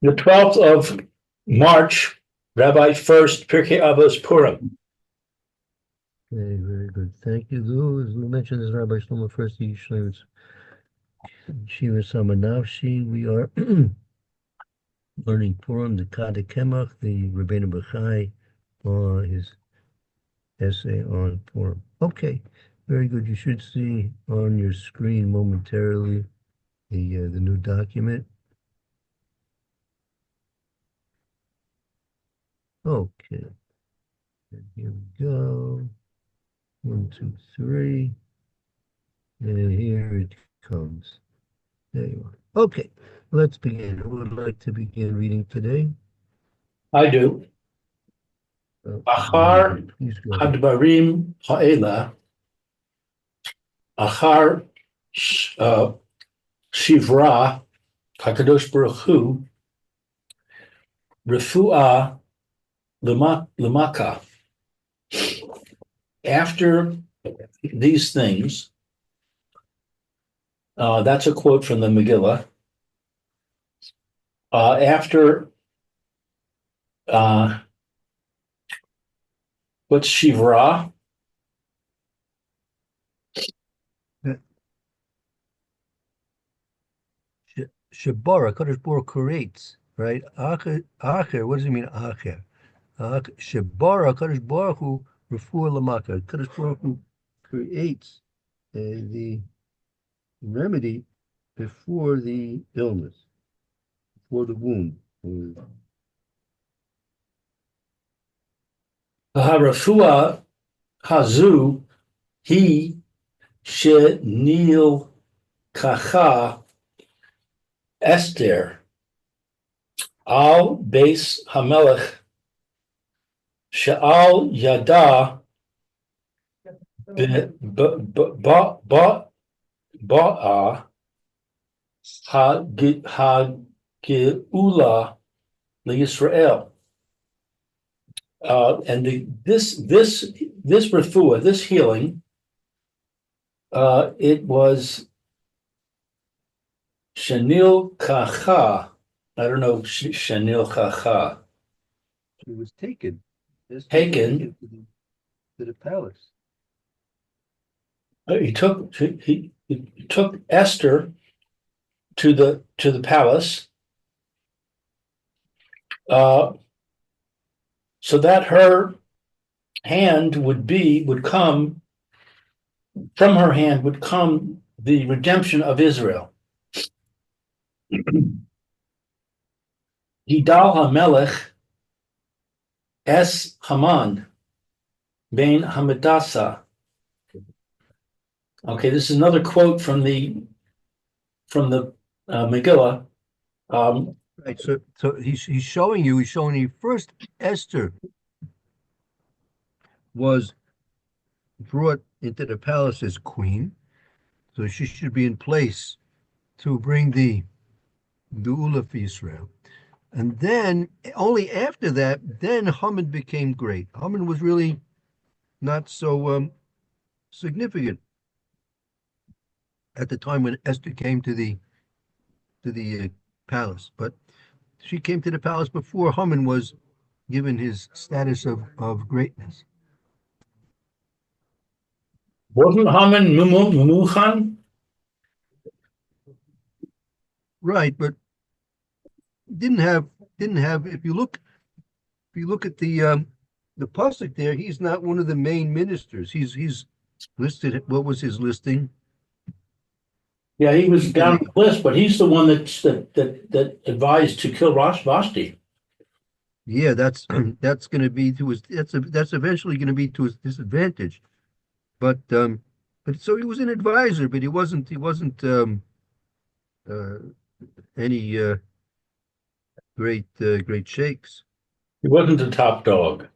The 12th of March, Rabbi Furst, Pierke Avos Purim. Okay, very good. Thank you, Lou. As we mentioned, this is Rabbi Shlomo Furst, Shiva Samanavshi. We are learning Purim, the Kadekemach, the Rabbeinu Bachai, his essay on Purim. Okay, very good. You should see on your screen momentarily the new document. Okay, and here we go. 1, 2, 3, and here it comes. There you are. Okay, let's begin. Who would like to begin reading today? I do. Achar Please go ahead. Hadbarim Ha'ela, Achar Shivra HaKadosh Baruch Hu, Refuah Lemaka. After these things, that's a quote from the Megillah. After what's Shivra? Shabara, Kadosh Baruch creates, right? Acher, what does it mean, Acher? Shabara, Kadosh Baruch Hu, Refuah Lamaka. Kadosh Baruch Hu creates the remedy before the illness, before the wound. Harafua Hazu, he Shenil Kacha Esther Al Beis Hamelech Sha'al Yada Ba'a Hageula Yisrael. And this refuah, this healing, it was Shanil Kacha. I don't know Shanil Kacha. It was taken. Taken to the palace. He took Esther to the palace, so that her hand would come from her hand would come the redemption of Israel. Hidal HaMelech Es Haman Ben Hamedasa. Okay, this is another quote from the Megillah. Right. So he's showing you first Esther was brought into the palace as queen, so she should be in place to bring the Geula for Israel. And then only after that, then Haman became great. Haman was really not so significant at the time when Esther came to the palace, but she came to the palace before Haman was given his status of greatness. Wasn't Haman Mumuchan? Right, but didn't have if you look at the pasuk there, he's not one of the main ministers. He's listed. What was his listing? Yeah, he was down the list, but he's the one that advised to kill Vashti. Yeah, that's going to be to his. That's eventually going to be to his disadvantage. But so he was an advisor, but he wasn't any great shakes. He wasn't the top dog.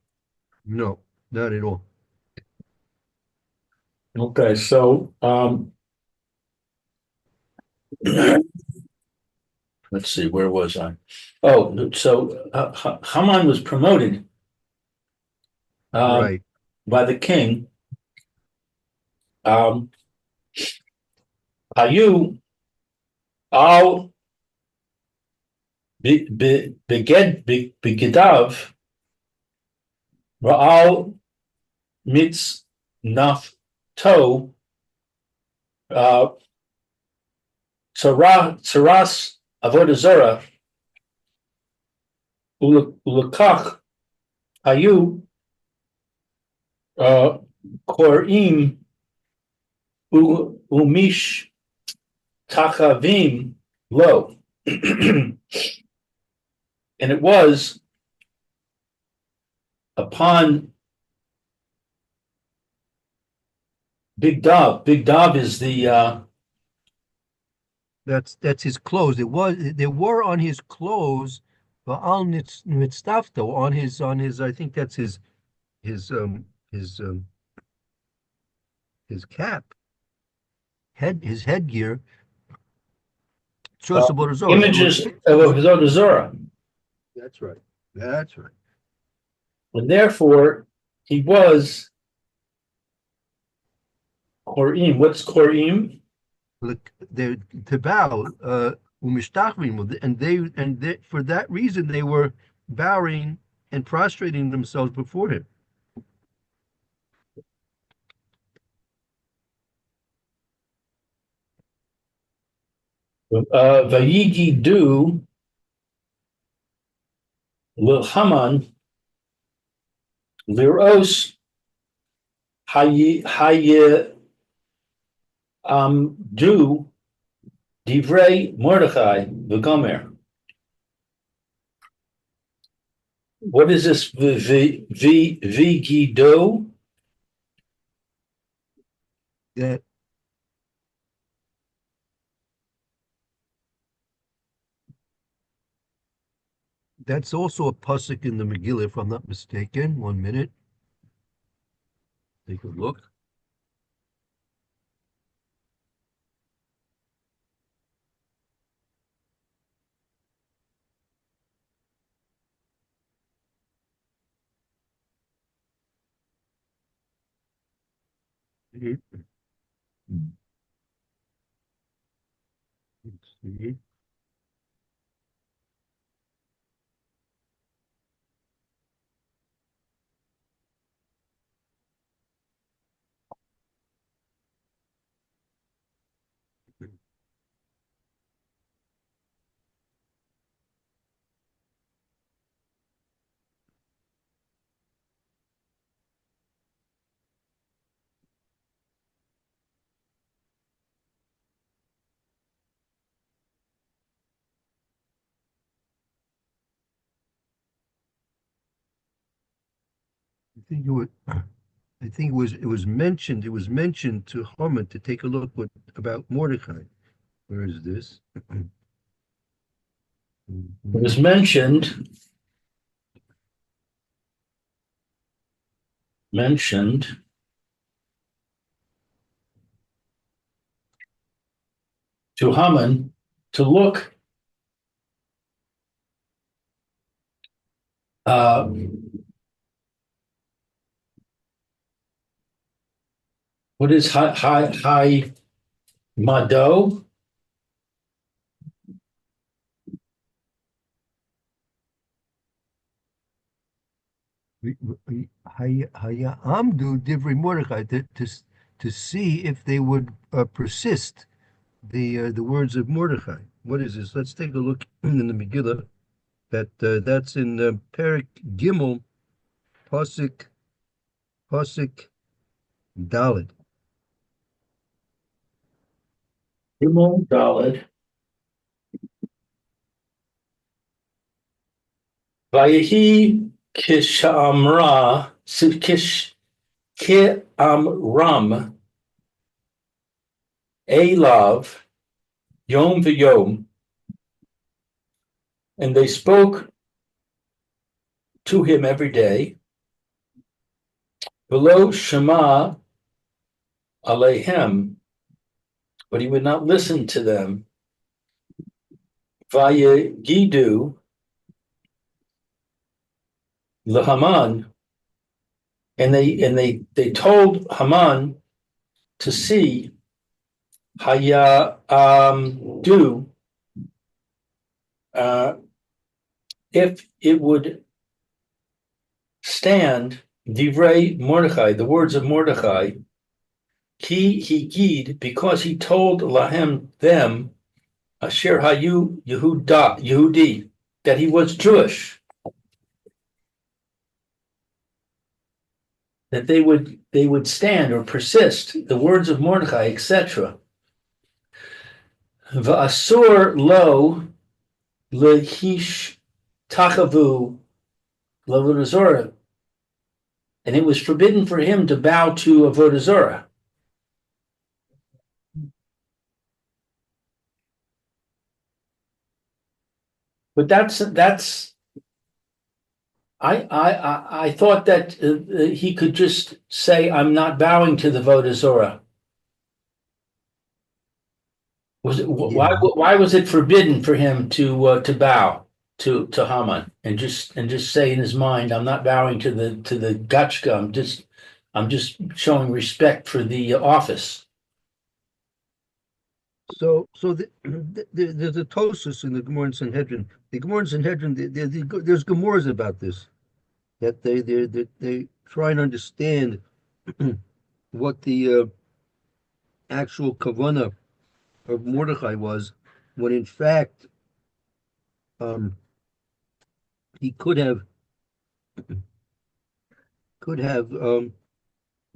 No, not at all. Okay, so let's see, where was I? Oh, so Haman was promoted Right. by the king. Hayu al Begedav Ra'al Mitz Nafto Saras Avodah Zarah Ulakach Hayu Korim Umish Tachavim Lo. And it was upon Big Dov. Big Dov is the That's his clothes. They were on his clothes, but on mitzvto on his I think that's his his um his cap his headgear. images of Avodah Zarah. That's right. That's right. And therefore, he was Korim. What's Korim? Look, they to bow, umistachvim, and they for that reason they were bowing and prostrating themselves before him. Vayigidu Lilhaman Liros Haye Du Divrei Mordechai V'Gomer. What is this Vigido? That's also a pasuk in the Megillah, if I'm not mistaken. 1 minute. Take a look. Let's see. I think it was. I think it was mentioned. It was mentioned to Haman to take a look about Mordecai. Where is this? It was mentioned to Haman to look what is high Mado? Amdu Divrei Mordecai to see if they would persist the words of Mordecai. What is this? Let's take a look in the Megillah. That's in Perik Gimel, Pasuk Daled. Gimel Daled. Vayehi Kishamra Kiamram Elav Yom V'Yom, and they spoke to him every day. Below Shema Alehem, but he would not listen to them. Vayegidu Haman, and they told Haman to see Haya do if it would stand divrei Mordechai, the words of Mordechai, ki higid, because he told lahem them asher hayu Yehudi, that he was Jewish, that they would stand or persist, the words of Mordechai, etc. Va'asur lo lehish tachavu Avodah Zorah, and it was forbidden for him to bow to Avodah Zorah. But that's I thought that he could just say, "I'm not bowing to the Avodah Zorah." Was it Yeah. why was it forbidden for him to bow to Haman and just say in his mind, "I'm not bowing to the Gotchka. I'm just showing respect for the office." So there's a Tosus in the Gemara and Sanhedrin. The Gemara and Sanhedrin, there's Gemaras about this, that they try and understand what the actual kavana of Mordechai was, when in fact um, he could have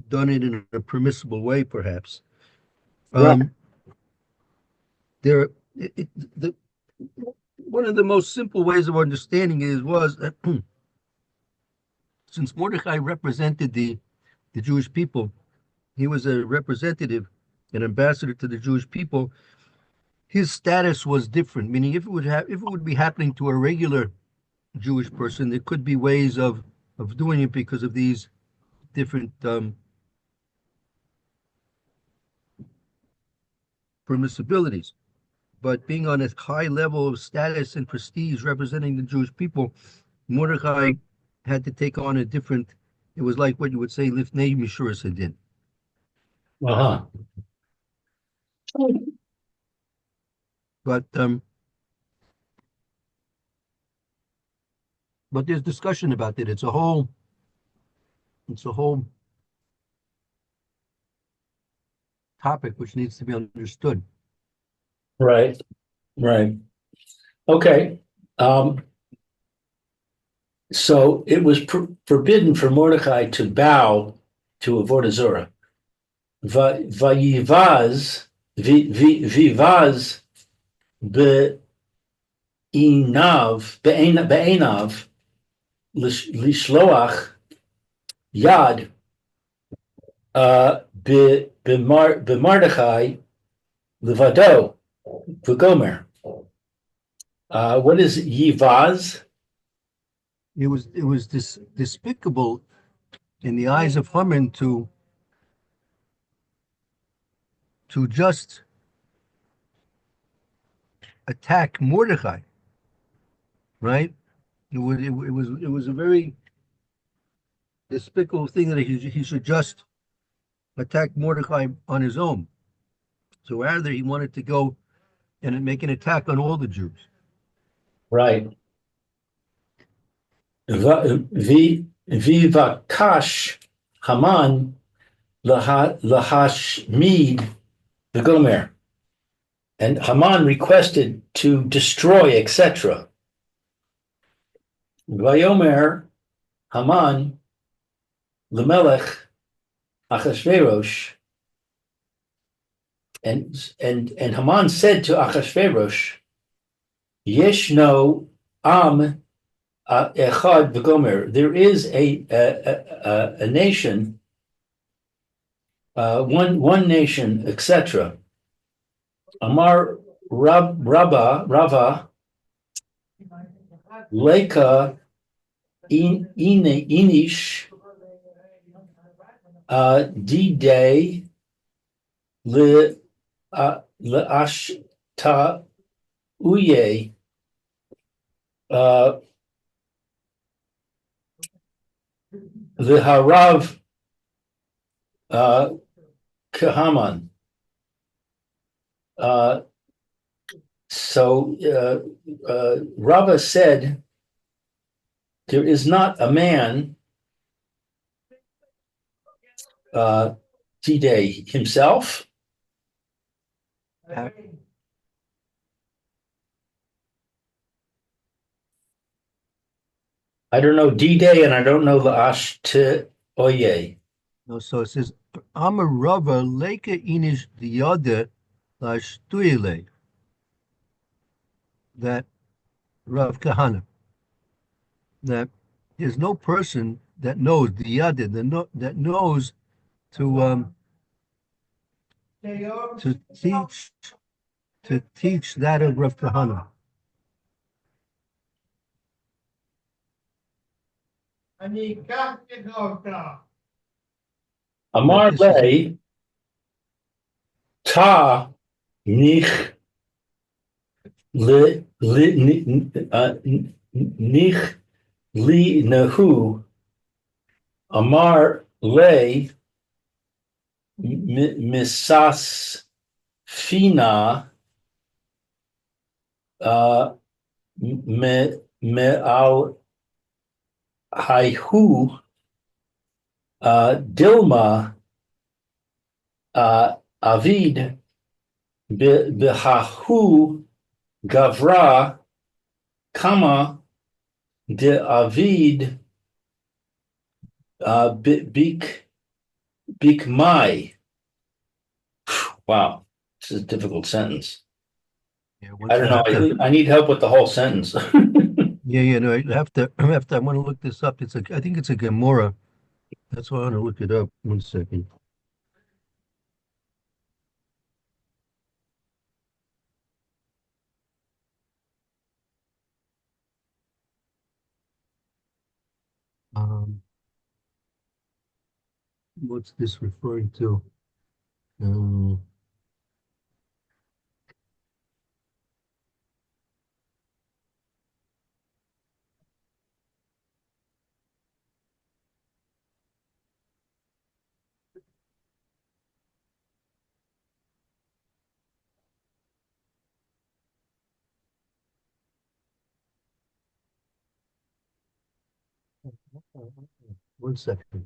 done it in a permissible way, perhaps. Right. Um, there, the one of the most simple ways of understanding it was that since Mordechai represented the Jewish people, he was a representative, an ambassador to the Jewish people. His status was different, meaning if it would be happening to a regular Jewish person, there could be ways of doing it because of these different permissibilities. But being on a high level of status and prestige representing the Jewish people, Mordechai had to take on a different, it was like what you would say, Lifnei Mishuras Hadin. Uh-huh. But there's discussion about it. It's a whole topic which needs to be understood. Right. Right. Okay. So it was forbidden for Mordechai to bow to Avodah Zorah. Vayivaz vivaz be'enav lishloach yad b'Mordechai levado v'gomer. What is yivaz? It was despicable in the eyes of Haman to just attack Mordechai, right? It was a very despicable thing that he should just attack Mordechai on his own. So rather, he wanted to go and make an attack on all the Jews. Right. Vivakash Haman lahashmid the Gomer. And Haman requested to destroy, etc. Vayomer Haman lemelech Achashverosh. And Haman said to Achashverosh, Yeshno am echad v'gomer. There is a nation, one nation, etc. Amar Rava Leka Inish D-Day Le Ashta Uye the Harav Kahaman. So Rava said there is not a man, D-Day himself. I don't know D-Day and I don't know La'ash Te Oye. No, so it says, Amar Rava leka inish diyade lashtuile. That Rav Kahana, that there's no person that knows diyade, that knows to teach that of Rav Kahana. Amar Le Ta Nich Nich Li Nahu Amar Le Misas Fina Me Al Haihu Dilma Avid Behahu Gavra Kama de Avid Bikmai. Wow, this is a difficult sentence. Yeah, I don't know. I need help with the whole sentence. no, I have to. I want to look this up. I think it's a Gemara. That's why I want to look it up. 1 second. What's this referring to? 1 second.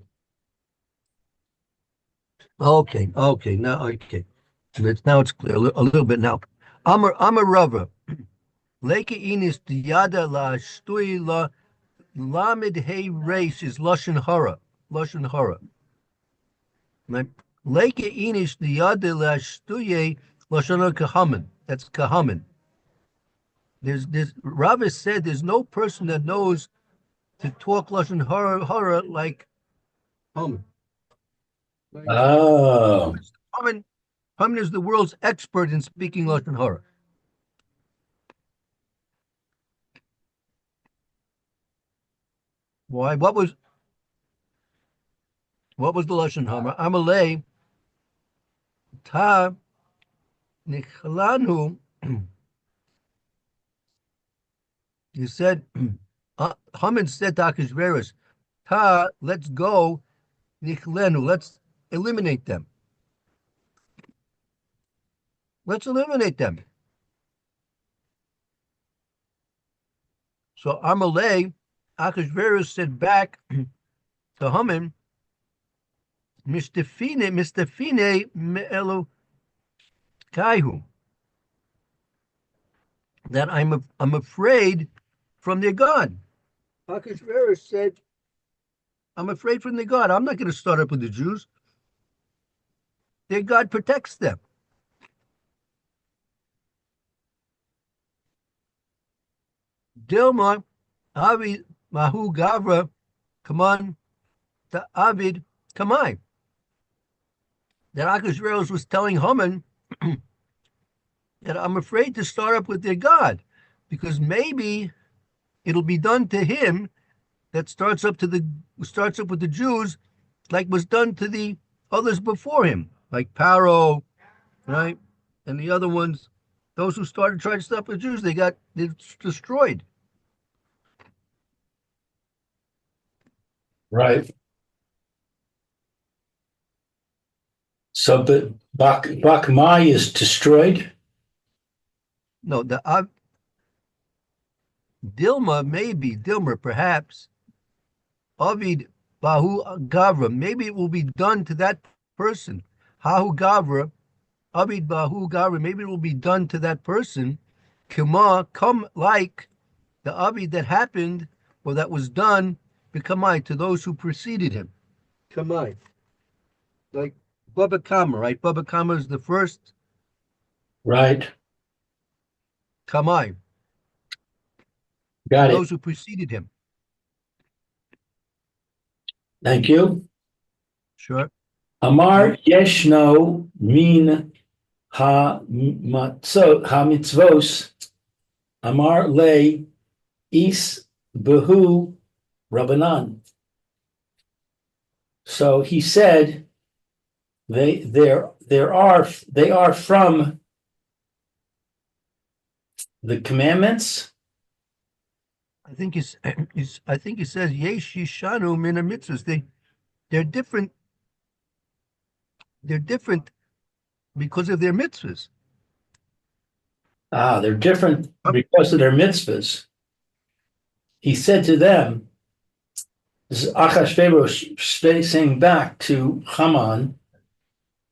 Okay. Now it's clear a little bit now. Amar Rava. Leke inis diyada la shtui la lamed hey reis is lashon hara. Lashon hara. Leke inis diyada la shtuye lashon kahaman. That's kahaman. There's Rava said there's no person that knows to talk lashon hara like Haman. Oh, Haman is the world's expert in speaking lashon hara. Why? What was the lashon hara? Amalei ta nichlanu. He said, Haman said to Achashverosh, ta, let's go, nichlenu, let's eliminate them. Let's eliminate them. So Amalei, Achashverosh said back to Haman, Mistafine me'elu kaihu, that I'm afraid from their God. Achashverosh said, I'm afraid from their God. I'm not going to start up with the Jews. Their God protects them. Dilma, Avi, Mahu Gavra, come on, to Avid, Kamai. That Achashverosh was telling Haman that I'm afraid to start up with their God, because maybe it'll be done to him that starts up with the Jews, like was done to the others before him, like Paro, right, and the other ones. Those who started trying to stop the Jews, they're destroyed. right. So, but Bakmai is destroyed. No, the Dilma perhaps Avid Bahu Gavra. Maybe it will be done to that person. Hahu Gavra, Avid Bahu Gavra. Maybe it will be done to that person. Kima, come like the Avid that happened or that was done, Bekamai, to those who preceded him. Kamai. Like Baba Kama, right? Baba Kama is the first. Right. Kamai, Got it. those who preceded him. Thank you. Sure. Amar yeshno min ha mitzvos. Amar le is behu rabbanan. So he said, they are from the commandments. I think I think it says Yesh Yishanu Mina Mitzvahs. They're different. They're different because of their mitzvahs. They're different because of their mitzvahs. He said to them, this is Achashverosh saying back to Haman,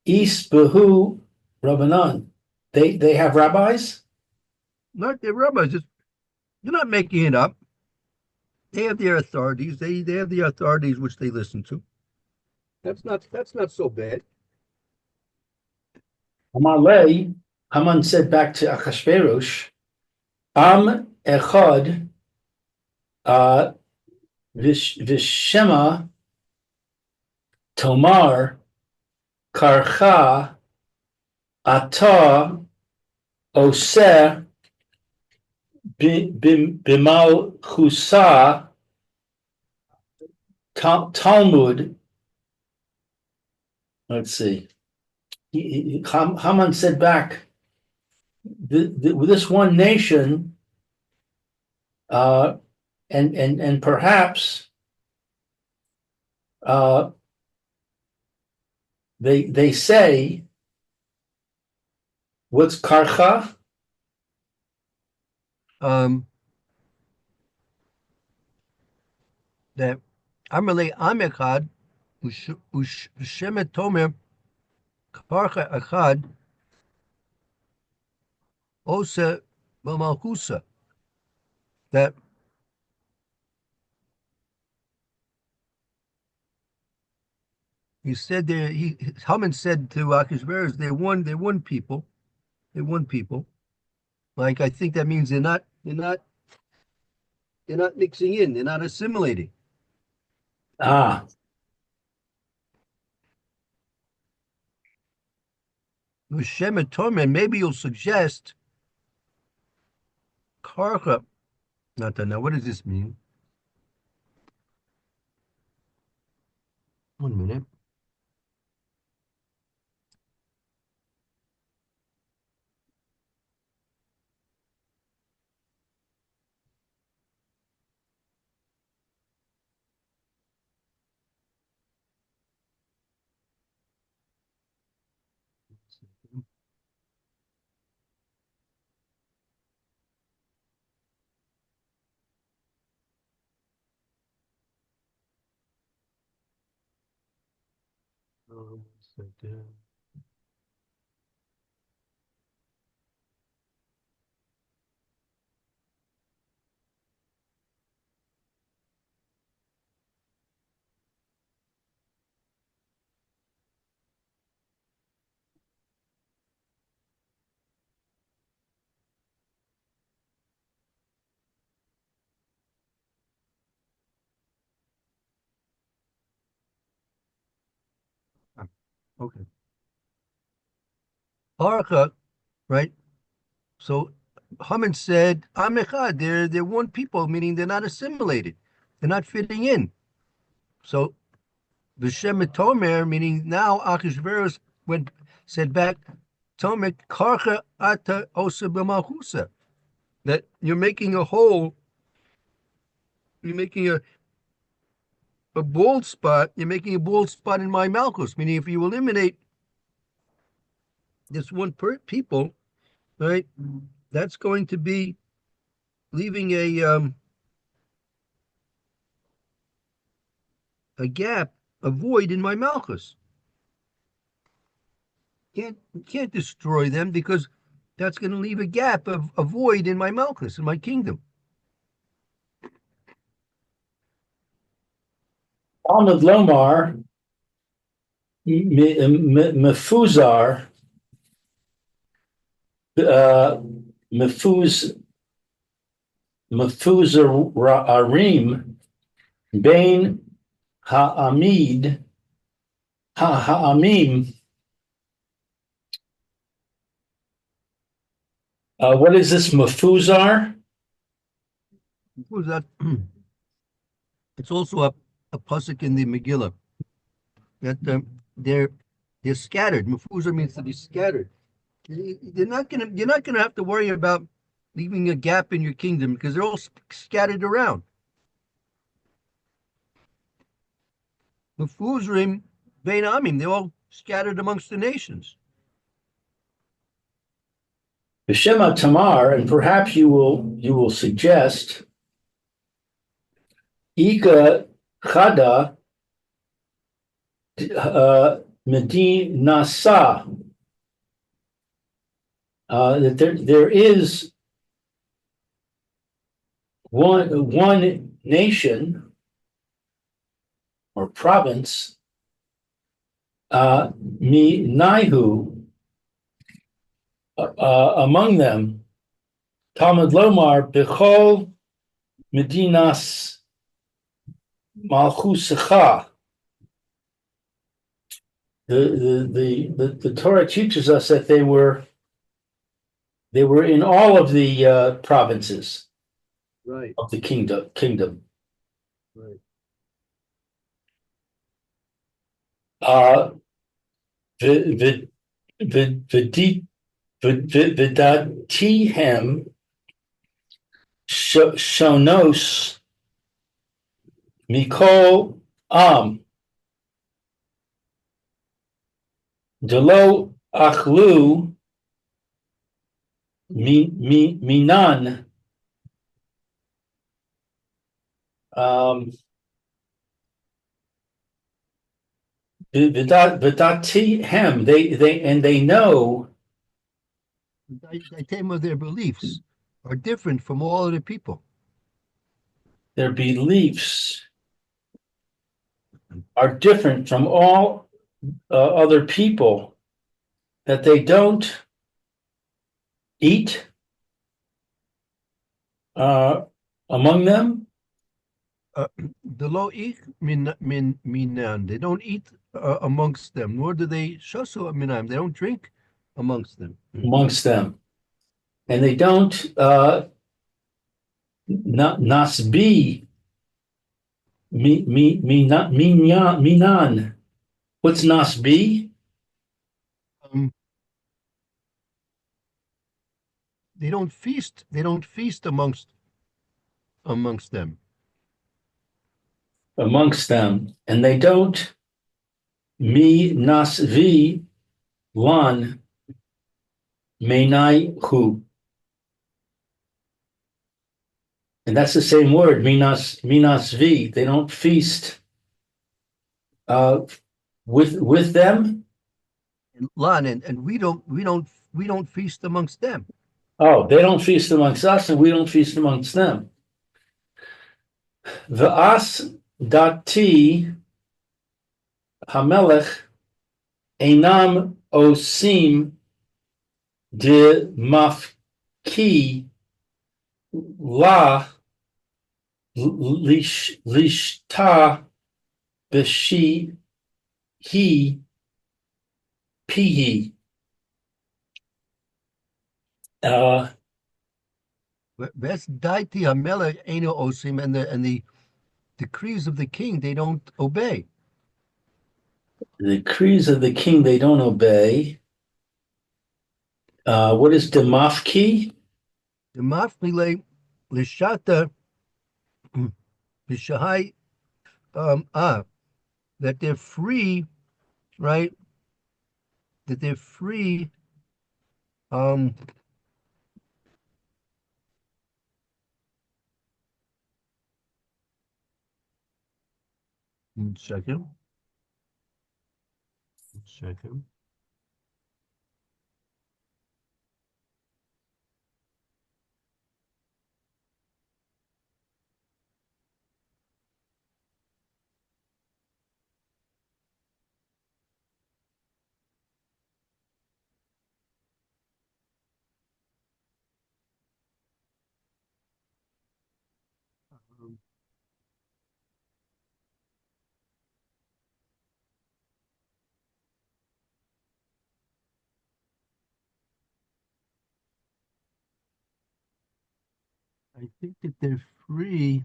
Is behu rabbanan. They have rabbis? Not their rabbis. They're not making it up. They have their authorities. They have the authorities which they listen to. That's not so bad. Amar le, Haman said back to Achashverosh, Am echad vishema tomar karcha ata oseh bimal chusa Talmud. Let's see. Haman said back, with this one nation, and perhaps they say, what's karcha? That Amalei Amechad Ushemet Tomer Karcha Achad Ose Bamalchusa. That he said there. Haman said to Achashverosh, they're one people. They're one people. Like I think that means they're not mixing in. They're not assimilating. Ushem and Torment, maybe you'll suggest Karcha. Not that now. What does this mean? 1 minute. Second. Okay. Karcha, right? So Haman said, Amechad, they're one people, meaning they're not assimilated. They're not fitting in. So Vishem Tomer, meaning now Achashverosh said back, Tomer Karcha Ata Osa B'Malchusa. That you're making a hole, you're making a bald spot, you're making a bald spot in my Malchus, meaning if you eliminate this one people, right, that's going to be leaving a gap, a void in my malchus. Can't destroy them because that's going to leave a gap of a void in my malchus, in my kingdom. Talmud Lomar, Mefuzar, Mefuz, Mefuzarim, Bain Ha'amid, Ha'amim. What is this Mefuzar? Who's that? It's also a pasuk in the Megillah that they're scattered. Mefuzah means to be scattered. You're not gonna have to worry about leaving a gap in your kingdom because they're all scattered around. Mefuzrim bein amim, they're all scattered amongst the nations. B'Shema Tamar, and perhaps you will suggest Ika Chada Medinasa, that there is one nation or province, Mi Naihu, among them, Talmud Lomar, Bechol Medinas Malchusecha. The Torah teaches us that they were in all of the provinces Right. of the kingdom. Right. V'datihem shonos mikol am delo achlu minan v'datihem, they know. Their beliefs are different from all other people. Their beliefs are different from all other people, that they don't eat among them. The lo ich minan. They don't eat amongst them, nor do they shasu minam. They don't drink amongst them. And they don't nasbi minan. What's nasbi? They don't feast. They don't feast amongst them. And they don't mi nasvi lan menai hu. And that's the same word, minasvi. They don't feast with them. And we don't feast amongst them. Oh, they don't feast amongst us, and we don't feast amongst them. V'as dati hamelech einam osim de mafki la lishta b'shi he pihi. Best daiti hamelech eno osim, and the decrees of the king they don't obey. The decrees of the king they don't obey. What is demafki? Demafki lishata b'shahai that they're free, right? That they're free. One second. One second. Um, I think that they're free.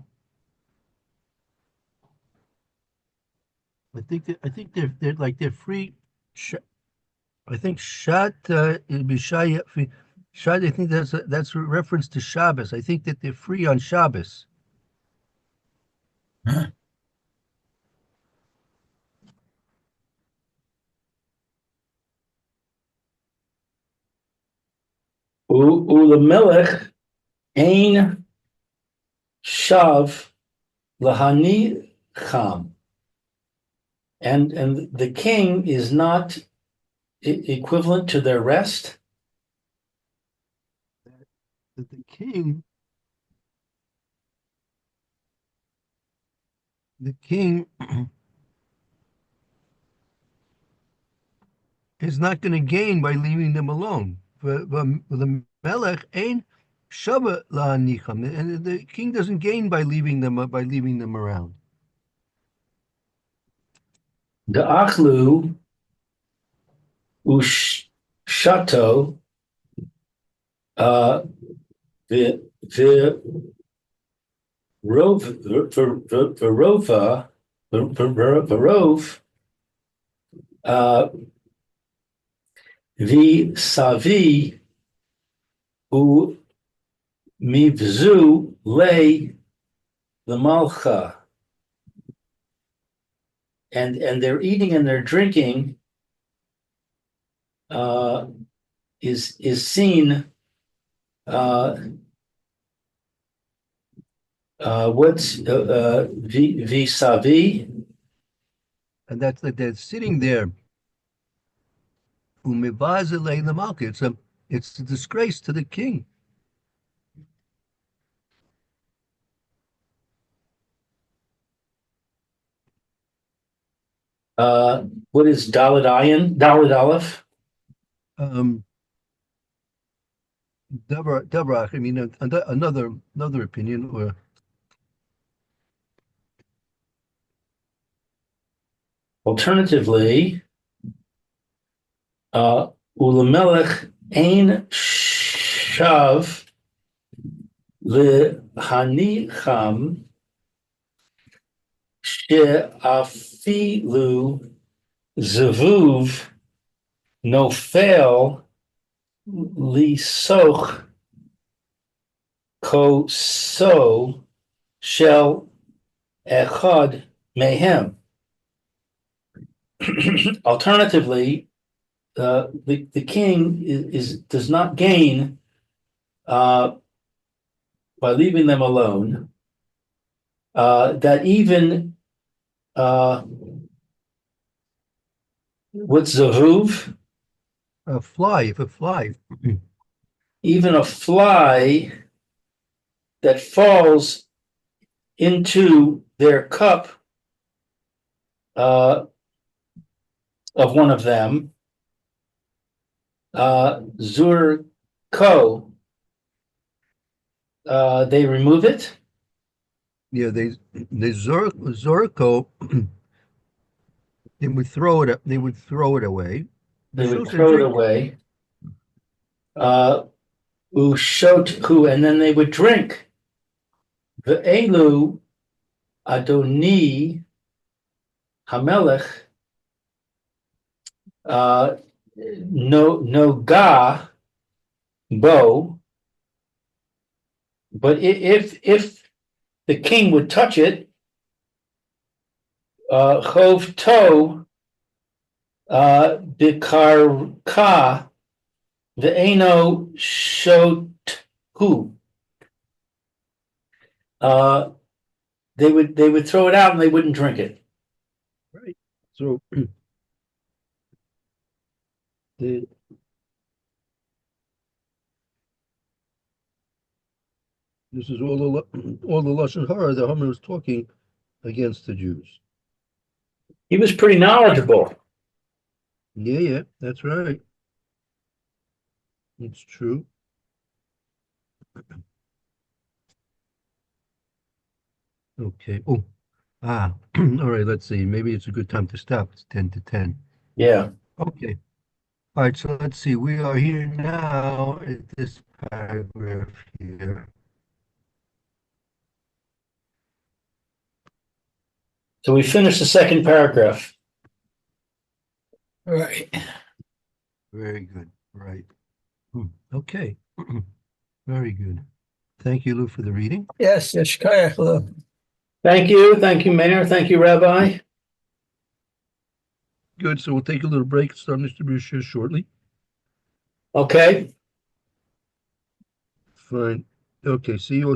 I think they're free. Sh- I think Shat it'd be Shai. Shad, I think that's a reference to Shabbos. I think that they're free on Shabbos. Ulemelech ein shav lahani cham. And the king is not equivalent to their rest. That the king is not going to gain by leaving them alone. The Melech ain't Shabbat la'anicham, and the king doesn't gain by leaving them around. The achlu ushato the verova verov the savi u mivzu lay the malcha, and their eating and their drinking is seen. What's vis-a-vis? And that's that they're sitting there. Umivazele the malka. It's a disgrace to the king. What is Dalit Ayin? Dalit Aleph? Um, Deborah, I mean, another opinion, or Alternatively, Ulamelech Ein Shav Lehanicham She'afilu Zevuv Nofel Lisoch Koso Shel Echad Mehem. Alternatively, the king does not gain by leaving them alone. That even what's zavuv? a fly. If a fly, Even a fly that falls into their cup of one of them, zur ko, they remove it. yeah, Zorko, they would throw it. They would throw it away. They would B'shus and throw it drink. away. Ushotku, and then they would drink. Ve'elu Adoni Hamelech no ga bo, but if the king would touch it, chov to bikarka ve'eno shotku. They would throw it out and they wouldn't drink it. Right. So the this is all the lashon hara the Haman was talking against the Jews. He was pretty knowledgeable. Yeah, that's right. It's true. Okay. Oh, all right. Let's see. Maybe it's a good time to stop. It's 10 to 10. Yeah. Okay. All right. So let's see. We are here now at this paragraph here. So we finished the second paragraph. All right. Very good. Right. Okay. Very good. Thank you, Lou, for the reading. Yes, Yeshkayach, Lou. Thank you. Thank you, Mayor. Thank you, Rabbi. Good. So we'll take a little break. Start Mr. Boucher shortly. Okay. Fine. Okay. See you